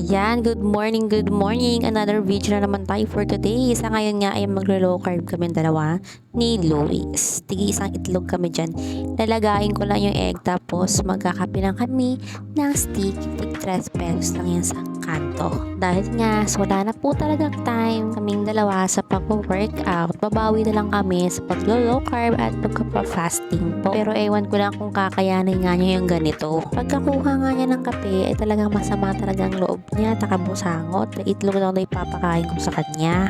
Yan, good morning. Another video na naman tayo for today. Sa ngayon nga ay maglo-low carb kami dalawa ni Louis. Tigi isang itlog kami dyan. Lalagain ko lang yung egg tapos magkakape lang kami ng stick. Tig 3 pesos lang yan sa kanto. Dahil nga, so wala na po talagang time kaming dalawa sa pag-workout. Babawi na lang kami sa pag-low carb at pagka-fasting po. Pero ewan ko lang kung kakayanin nga niya yung ganito. Pagkakuha nga niya ng kape ay talagang masama talagang loob niya, takabusangot. Itlog lang na ipapakain ko sa kanya.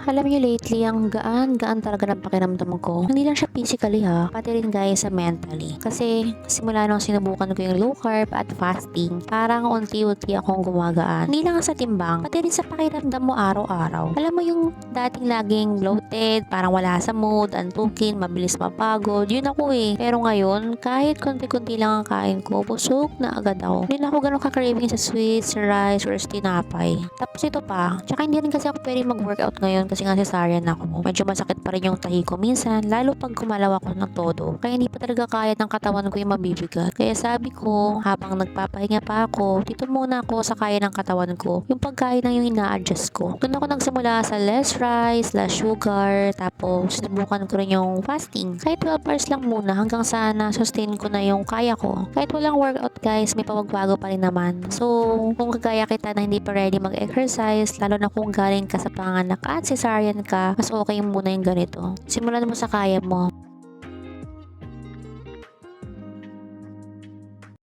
Alam niyo lately, ang gaan talaga ng pakiramdam ko. Hindi lang siya physically pati rin guys sa mentally. Kasi simula nung sinubukan ko yung low carb at fasting, parang unti-unti akong gumagaan. Hindi lang sa timbang, pati rin sa pakiramdam mo araw-araw. Alam mo yung dating laging bloated, parang wala sa mood, antukin, mabilis mapagod, yun ako Pero ngayon, kahit konti-konti lang ang kain ko, busog na agad ako. Hindi na ako ganun ka-craving sa sweets, rice, or tinapay. Tapos ito pa, tsaka hindi rin kasi ako pwede mag-workout ngayon kasi nga cesarean ako. Medyo masakit pa rin yung tahi ko minsan, lalo pag kumalaw ako ng todo. Kaya hindi pa talaga kaya ng katawan ko yung mabibigat. Kaya sabi ko, habang nagpapahinga pa ako, dito muna ako sa kaya ng katawan ko. Yung pagkain lang yung ina-adjust ko. Doon ako nagsimula sa less rice, less sugar, tapos sinubukan ko rin yung fasting. Kahit 12 hours lang muna hanggang sa na-sustain ko na yung kaya ko. Kahit walang workout guys, may pawagbago pa rin naman. So, kung kagaya kita na hindi pa ready mag-exercise, lalo na kung galing ka sa panganak at cesarean ka, mas okay muna yung ganito. Simulan mo sa kaya mo.